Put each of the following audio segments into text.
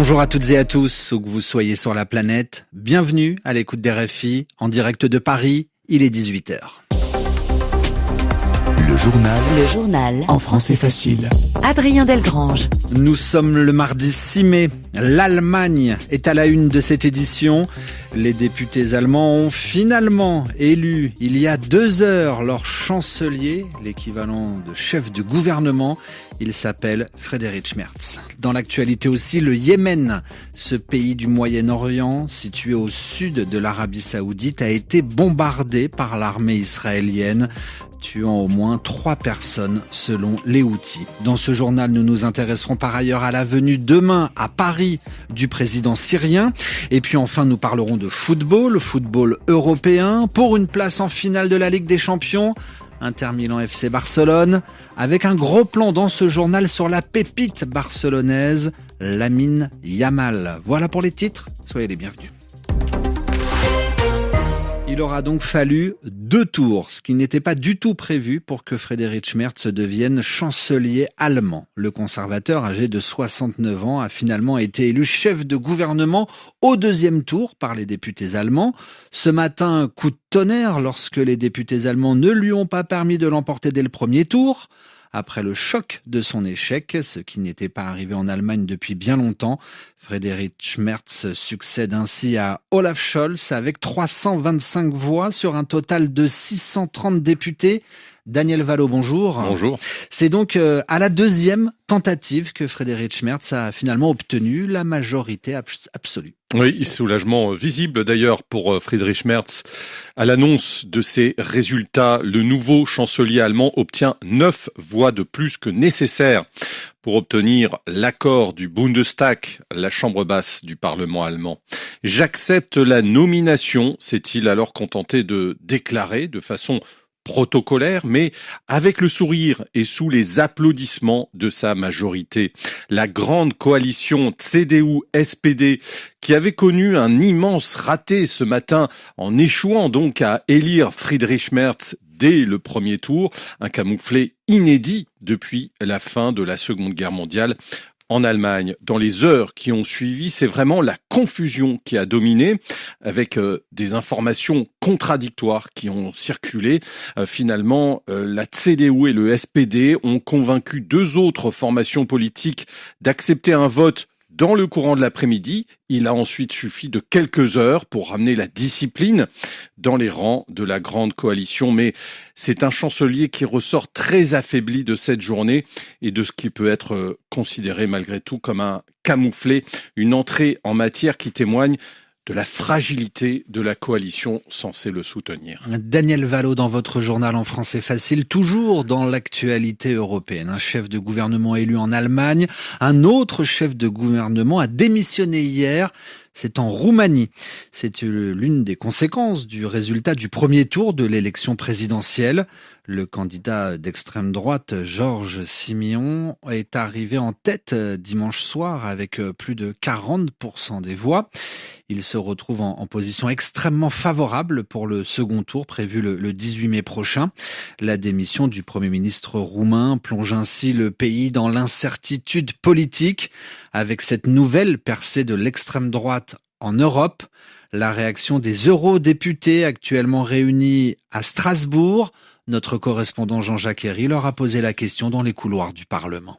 Bonjour à toutes et à tous, où que vous soyez sur la planète. Bienvenue à l'écoute des RFI, en direct de Paris, il est 18h. Le journal en français facile. Adrien Delgrange. Nous sommes le mardi 6 mai. L'Allemagne est à la une de cette édition. Les députés allemands ont finalement élu, il y a 2 heures, leur chancelier, l'équivalent de chef de gouvernement. Il s'appelle Friedrich Merz. Dans l'actualité aussi, le Yémen, ce pays du Moyen-Orient, situé au sud de l'Arabie Saoudite, a été bombardé par l'armée israélienne, tuant au moins 3 personnes selon les Houthis. Dans ce journal, nous nous intéresserons par ailleurs à la venue demain à Paris du président syrien. Et puis enfin, nous parlerons de football européen, pour une place en finale de la Ligue des Champions. Inter Milan FC Barcelone, avec un gros plan dans ce journal sur la pépite barcelonaise, Lamine Yamal. Voilà pour les titres, soyez les bienvenus. Il aura donc fallu 2 tours, ce qui n'était pas du tout prévu pour que Friedrich Merz devienne chancelier allemand. Le conservateur, âgé de 69 ans, a finalement été élu chef de gouvernement au 2e tour par les députés allemands. Ce matin, coup de tonnerre lorsque les députés allemands ne lui ont pas permis de l'emporter dès le 1er tour. Après le choc de son échec, ce qui n'était pas arrivé en Allemagne depuis bien longtemps, Friedrich Merz succède ainsi à Olaf Scholz avec 325 voix sur un total de 630 députés. Daniel Valo, bonjour. Bonjour. C'est donc à la 2e tentative que Friedrich Merz a finalement obtenu la majorité absolue. Oui, soulagement visible d'ailleurs pour Friedrich Merz. À l'annonce de ces résultats, le nouveau chancelier allemand obtient 9 voix de plus que nécessaire pour obtenir l'accord du Bundestag, la chambre basse du Parlement allemand. J'accepte la nomination, s'est-il alors contenté de déclarer de façon protocolaire, mais avec le sourire et sous les applaudissements de sa majorité. La grande coalition CDU-SPD, qui avait connu un immense raté ce matin en échouant donc à élire Friedrich Merz dès le 1er tour, un camouflet inédit depuis la fin de la Seconde Guerre mondiale. En Allemagne, dans les heures qui ont suivi, c'est vraiment la confusion qui a dominé, avec des informations contradictoires qui ont circulé. Finalement, la CDU et le SPD ont convaincu 2 autres formations politiques d'accepter un vote dans le courant de l'après-midi. Il a ensuite suffi de quelques heures pour ramener la discipline dans les rangs de la grande coalition. Mais c'est un chancelier qui ressort très affaibli de cette journée et de ce qui peut être considéré malgré tout comme un camouflet, une entrée en matière qui témoigne de la fragilité de la coalition censée le soutenir. Daniel Valo, dans votre journal en français facile, toujours dans l'actualité européenne. Un chef de gouvernement élu en Allemagne, un autre chef de gouvernement a démissionné hier. C'est en Roumanie. C'est l'une des conséquences du résultat du 1er tour de l'élection présidentielle. Le candidat d'extrême droite, Georges Simion, est arrivé en tête dimanche soir avec plus de 40% des voix. Il se retrouve en position extrêmement favorable pour le second tour prévu le 18 mai prochain. La démission du Premier ministre roumain plonge ainsi le pays dans l'incertitude politique. Avec cette nouvelle percée de l'extrême droite en Europe, la réaction des eurodéputés actuellement réunis à Strasbourg. Notre correspondant Jean-Jacques Herry leur a posé la question dans les couloirs du Parlement.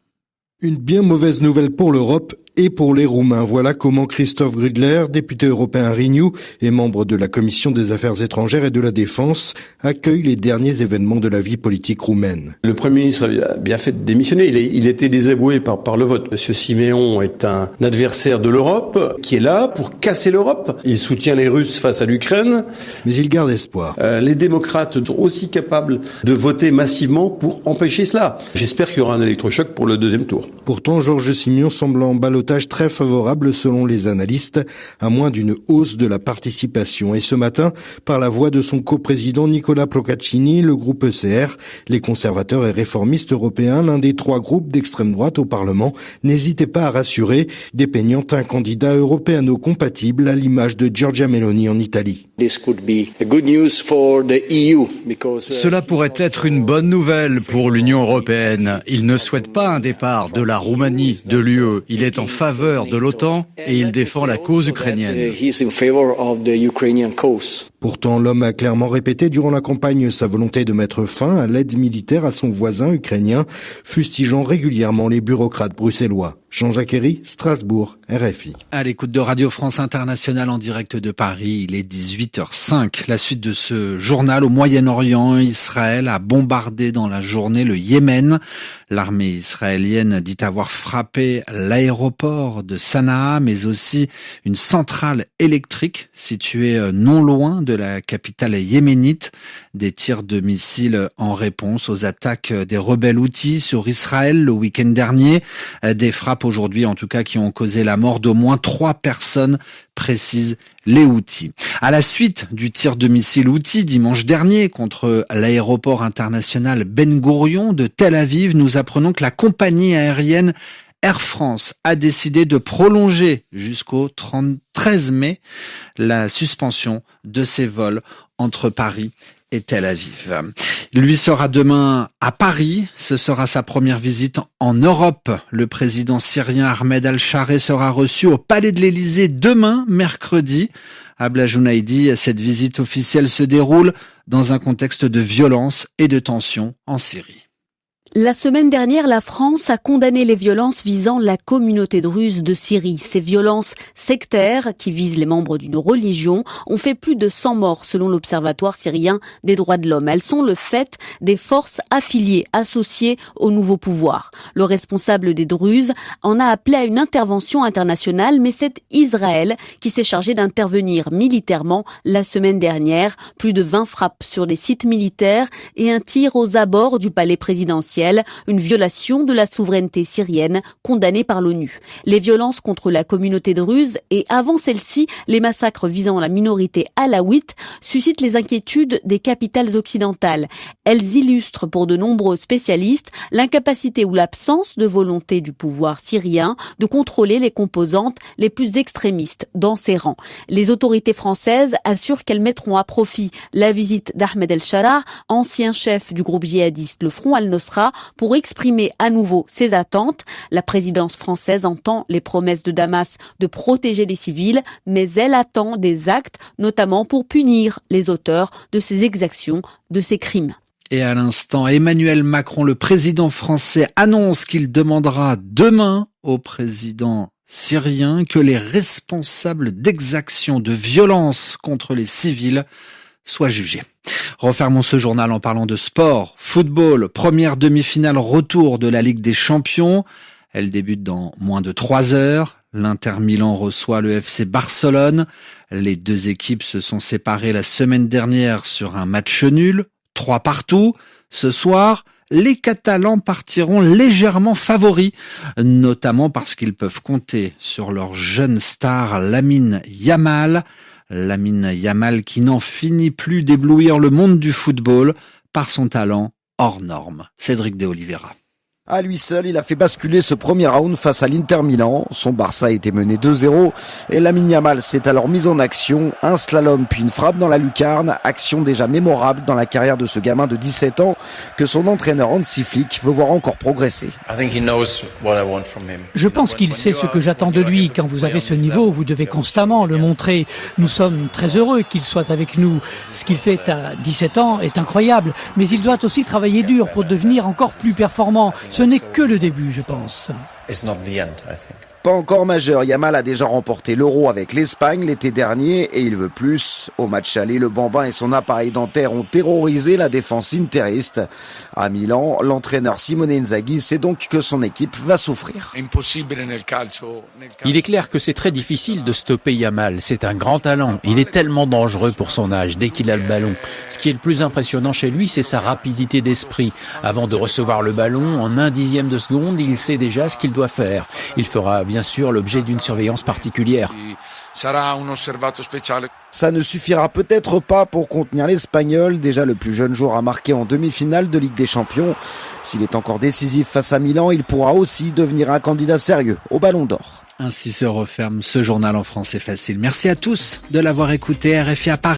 Une bien mauvaise nouvelle pour l'Europe et pour les Roumains. Voilà comment Christoph Grüdler, député européen Renew et membre de la Commission des Affaires étrangères et de la Défense, accueille les derniers événements de la vie politique roumaine. Le Premier ministre a bien fait de démissionner. Il était désavoué par le vote. Monsieur Siméon est un adversaire de l'Europe qui est là pour casser l'Europe. Il soutient les Russes face à l'Ukraine. Mais il garde espoir. Les démocrates sont aussi capables de voter massivement pour empêcher cela. J'espère qu'il y aura un électrochoc pour le 2e tour. Pourtant, Georges Simion semble en ballotage très favorable selon les analystes, à moins d'une hausse de la participation. Et ce matin, par la voix de son coprésident Nicola Procaccini, le groupe ECR, les conservateurs et réformistes européens, l'un des 3 groupes d'extrême droite au Parlement, n'hésitait pas à rassurer, dépeignant un candidat européano-compatible à l'image de Giorgia Meloni en Italie. Cela pourrait être une bonne nouvelle pour l'Union européenne. Il ne souhaite pas un départ de la Roumanie de l'UE. Il est en faveur de l'OTAN et il défend la cause ukrainienne. Pourtant, l'homme a clairement répété durant la campagne sa volonté de mettre fin à l'aide militaire à son voisin ukrainien, fustigeant régulièrement les bureaucrates bruxellois. Jean-Jacques Herry, Strasbourg, RFI. À l'écoute de Radio France Internationale en direct de Paris, il est 18h05. La suite de ce journal au Moyen-Orient, Israël a bombardé dans la journée le Yémen. L'armée israélienne dit avoir frappé l'aéroport de Sanaa, mais aussi une centrale électrique située non loin de la capitale yéménite. Des tirs de missiles en réponse aux attaques des rebelles Houthis sur Israël le week-end dernier. Des frappes aujourd'hui, en tout cas, qui ont causé la mort d'au moins 3 personnes, précisent les Houthis. À la suite du tir de missile Houthi dimanche dernier contre l'aéroport international Ben Gourion de Tel Aviv, nous apprenons que la compagnie aérienne Air France a décidé de prolonger jusqu'au 13 mai la suspension de ses vols entre Paris et Tel Aviv. Lui sera demain à Paris. Ce sera sa première visite en Europe. Le président syrien Ahmed al-Chareh sera reçu au Palais de l'Élysée demain, mercredi. Abla Jounaidi, cette visite officielle se déroule dans un contexte de violence et de tension en Syrie. La semaine dernière, la France a condamné les violences visant la communauté druze de Syrie. Ces violences sectaires, qui visent les membres d'une religion, ont fait plus de 100 morts selon l'Observatoire syrien des droits de l'homme. Elles sont le fait des forces affiliées, associées au nouveau pouvoir. Le responsable des druzes en a appelé à une intervention internationale, mais c'est Israël qui s'est chargé d'intervenir militairement la semaine dernière. Plus de 20 frappes sur des sites militaires et un tir aux abords du palais présidentiel. Une violation de la souveraineté syrienne condamnée par l'ONU. Les violences contre la communauté druze et avant celle-ci, les massacres visant la minorité alaouite suscitent les inquiétudes des capitales occidentales. Elles illustrent pour de nombreux spécialistes l'incapacité ou l'absence de volonté du pouvoir syrien de contrôler les composantes les plus extrémistes dans ses rangs. Les autorités françaises assurent qu'elles mettront à profit la visite d'Ahmed el-Charah, ancien chef du groupe djihadiste le Front al-Nosra, pour exprimer à nouveau ses attentes. La présidence française entend les promesses de Damas de protéger les civils, mais elle attend des actes, notamment pour punir les auteurs de ces exactions, de ces crimes. Et à l'instant, Emmanuel Macron, le président français, annonce qu'il demandera demain au président syrien que les responsables d'exactions de violence contre les civils soient jugés. Refermons ce journal en parlant de sport. Football, première demi-finale retour de la Ligue des Champions. Elle débute dans moins de 3 heures. L'Inter Milan reçoit le FC Barcelone. Les deux équipes se sont séparées la semaine dernière sur un match nul, 3-3. Ce soir, les Catalans partiront légèrement favoris, notamment parce qu'ils peuvent compter sur leur jeune star Lamine Yamal. Lamine Yamal qui n'en finit plus d'éblouir le monde du football par son talent hors norme. Cédric de Oliveira. À lui seul, il a fait basculer ce premier round face à l'Inter Milan. Son Barça était mené 2-0 et Lamine Yamal s'est alors mis en action. Un slalom puis une frappe dans la lucarne. Action déjà mémorable dans la carrière de ce gamin de 17 ans que son entraîneur Hansi Flick veut voir encore progresser. Je pense qu'il sait ce que j'attends de lui. Quand vous avez ce niveau, vous devez constamment le montrer. Nous sommes très heureux qu'il soit avec nous. Ce qu'il fait à 17 ans est incroyable. Mais il doit aussi travailler dur pour devenir encore plus performant. Ce n'est que le début, je pense. Pas encore majeur, Yamal a déjà remporté l'Euro avec l'Espagne l'été dernier et il veut plus. Au match aller, le bambin et son appareil dentaire ont terrorisé la défense interiste. À Milan, l'entraîneur Simone Inzaghi sait donc que son équipe va souffrir. Il est clair que c'est très difficile de stopper Yamal. C'est un grand talent. Il est tellement dangereux pour son âge dès qu'il a le ballon. Ce qui est le plus impressionnant chez lui, c'est sa rapidité d'esprit. Avant de recevoir le ballon, en 1/10 de seconde, il sait déjà ce qu'il doit faire. Il fera bien sûr l'objet d'une surveillance particulière. Ça ne suffira peut-être pas pour contenir l'Espagnol. Déjà le plus jeune joueur a marqué en demi-finale de Ligue des Champions. S'il est encore décisif face à Milan, il pourra aussi devenir un candidat sérieux au Ballon d'Or. Ainsi se referme ce journal en français facile. Merci à tous de l'avoir écouté. RFI à Paris.